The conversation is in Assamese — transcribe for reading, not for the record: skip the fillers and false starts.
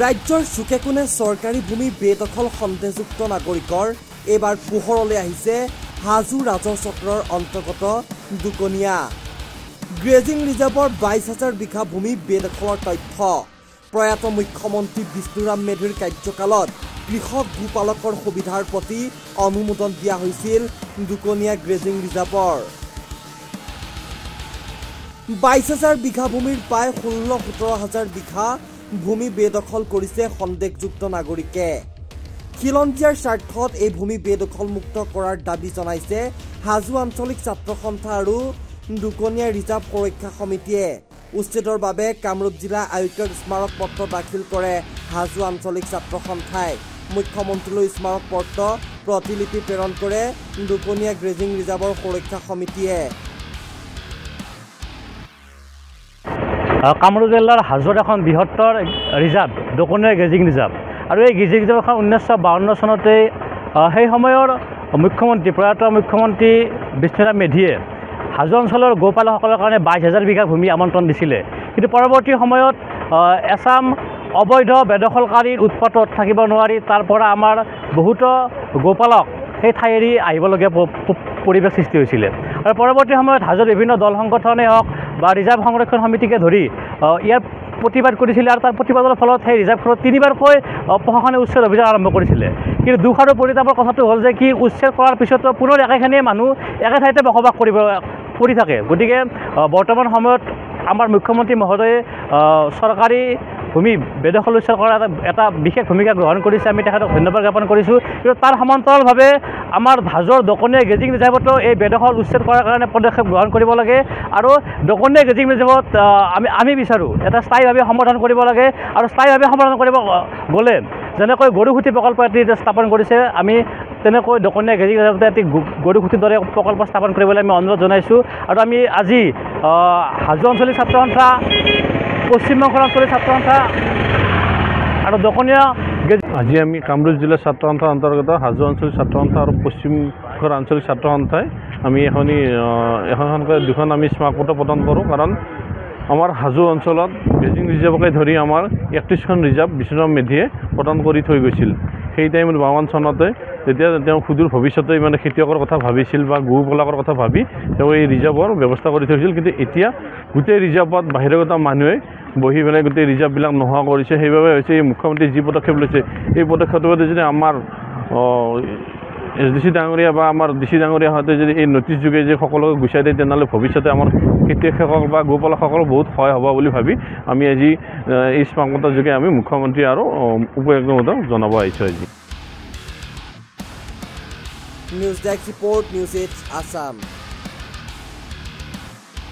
ৰাজ্যৰ চুকেকোণে চৰকাৰী ভূমি বেদখল সন্দেহযুক্ত নাগৰিকৰ এবাৰ পোহৰলৈ আহিছে হাজো ৰাজহ চক্ৰৰ অন্তৰ্গত দুকনীয়া গ্ৰেজিং ৰিজাৰ্ভৰ 22,000 বিঘা ভূমি বেদখলৰ তথ্য প্ৰয়াত মুখ্যমন্ত্ৰী বিষ্ণুৰাম মেধিৰ কাৰ্যকালত কৃষক গোপালকৰ সুবিধাৰ প্ৰতি অনুমোদন দিয়া হৈছিল দুকনীয়া গ্ৰেজিং ৰিজাৰ্ভৰ 22,000 বিঘা ভূমিৰ প্ৰায় 16-17,000 বিঘা ভূমি বেদখল কৰিছে সন্দেহযুক্ত নাগৰিকে খিলঞ্জীয়াৰ স্বাৰ্থত এই ভূমি বেদখল মুক্ত কৰাৰ দাবী জনাইছে হাজো আঞ্চলিক ছাত্ৰ সন্থা আৰু দুকনীয়া ৰিজাৰ্ভ সুৰক্ষা সমিতিয়ে উচ্ছেদৰ বাবে কামৰূপ জিলা আয়ুক্তক স্মাৰক পত্ৰ দাখিল কৰে হাজো আঞ্চলিক ছাত্ৰ সন্থাই মুখ্যমন্ত্ৰীলৈ স্মাৰক পত্ৰ প্ৰতিলিপি প্ৰেৰণ কৰে দুকনীয়া গ্ৰেজিং ৰিজাৰ্ভৰ সুৰক্ষা সমিতিয়ে কামৰূপ জিলাৰ হাজোৰ এখন বৃহত্তৰ ৰিজাৰ্ভ দুকনীয়া গ্ৰেজিং ৰিজাৰ্ভ আৰু এই গ্ৰেজিং ৰিজাৰ্ভখন 1952 চনতে সেই সময়ৰ মুখ্যমন্ত্ৰী প্ৰয়াত মুখ্যমন্ত্ৰী বিষ্ণুৰাম মেধিয়ে হাজো অঞ্চলৰ গোপালকসকলৰ কাৰণে 22,000 বিঘা ভূমি আমন্ত্ৰণ দিছিলে কিন্তু পৰৱৰ্তী সময়ত এছাম অবৈধ বেদখলকাৰীৰ উৎপাতত থাকিব নোৱাৰি তাৰ পৰা আমাৰ বহুতো গোপালক সেই ঠাই এৰি আহিবলগীয়া পৰিৱেশ সৃষ্টি হৈছিলে আৰু পৰৱৰ্তী সময়ত হাজোৰ বিভিন্ন দল সংগঠনেই হওক বা ৰিজাৰ্ভ সংৰক্ষণ সমিতিকে ধৰি ইয়াৰ প্ৰতিবাদ কৰিছিলে আৰু তাৰ প্ৰতিবাদৰ ফলত সেই ৰিজাৰ্ভখনত 3বাৰকৈ প্ৰশাসনে উচ্ছেদ অভিযান আৰম্ভ কৰিছিলে কিন্তু দুখ আৰু পৰিতাপৰ কথাটো হ'ল যে কি উচ্ছেদ কৰাৰ পিছতো পুনৰ একেখিনিয়ে মানুহ একে ঠাইতে বসবাস কৰি থাকে গতিকে বৰ্তমান সময়ত আমাৰ মুখ্যমন্ত্ৰী মহোদয়ে চৰকাৰী ভূমি বেদখল উচ্ছেদ কৰাৰ এটা বিশেষ ভূমিকা গ্ৰহণ কৰিছে আমি তেখেতক ধন্যবাদ জ্ঞাপন কৰিছোঁ কিন্তু তাৰ সমান্তৰালভাৱে আমাৰ হাজোৰ দুকনীয়া গ্ৰেজিং ৰিজাৰ্ভতো এই বেদখল উচ্ছেদ কৰাৰ কাৰণে পদক্ষেপ গ্ৰহণ কৰিব লাগে আৰু দুকনীয়া গ্ৰেজিং ৰিজাৰ্ভত আমি বিচাৰোঁ এটা স্থায়ীভাৱে সমাধান কৰিব লাগে আৰু স্থায়ীভাৱে সমাধান কৰিব গ'লে যেনেকৈ গৰুখুঁটি প্ৰকল্প এটি স্থাপন কৰিছে আমি তেনেকৈ দুকনীয়া গ্ৰেজিং ৰিজাৰ্ভতে এটি গৰুখুঁটিৰ দৰে প্ৰকল্প স্থাপন কৰিবলৈ আমি অনুৰোধ জনাইছোঁ আৰু আমি আজি হাজো অঞ্চলিক ছাত্ৰ সন্থা পশ্চিমবংগ অঞ্চলিক ছাত্ৰ সন্থা আৰু দুকনীয়া আজি আমি কামৰূপ জিলাৰ ছাত্ৰ সন্থাৰ অন্তৰ্গত হাজো আঞ্চলিক ছাত্ৰ সন্থা আৰু পশ্চিমবংগ আঞ্চলিক ছাত্ৰ সন্থাই আমি এখনকৈ দুখন আমি স্মাৰক পত্ৰ প্ৰদান কৰোঁ কাৰণ আমাৰ হাজো অঞ্চলত গ্ৰেজিং ৰিজাৰ্ভকে ধৰি আমাৰ 31খন ৰিজাৰ্ভ বিষ্ণুৰাম মেধিয়ে প্ৰদান কৰি থৈ গৈছিল সেই টাইমত 52 চনতে যেতিয়া তেওঁ সুদূৰ ভৱিষ্যতে মানে খেতিয়কৰ কথা ভাবিছিল বা গোপালকৰ কথা ভাবি তেওঁ এই ৰিজাৰ্ভৰ ব্যৱস্থা কৰি থৈছিল কিন্তু এতিয়া গোটেই ৰিজাৰ্ভত বাহিৰগত মানুহে বহি পেলাই গোটেই ৰিজাৰ্ভবিলাক নোহোৱা কৰিছে সেইবাবে হৈছে এই মুখ্যমন্ত্ৰী যি পদক্ষেপ লৈছে এই পদক্ষেপটোত যদি আমাৰ SDC ডাঙৰীয়া বা আমাৰ DC ডাঙৰীয়াহঁতে যদি এই নটিছ যোগে যে সকলোকে গুচাই দিয়ে তেনেহ'লে ভৱিষ্যতে আমাৰ খেতিয়কসকল বা গোপালকসকল বহুত সহায় হ'ব বুলি ভাবি আমি আজি এই স্মাৰক পত্ৰৰ যোগে আমি মুখ্যমন্ত্ৰী আৰু উপ আয়ুক্তক জনাব আহিছোঁ আজি news desk report news 8 Assam.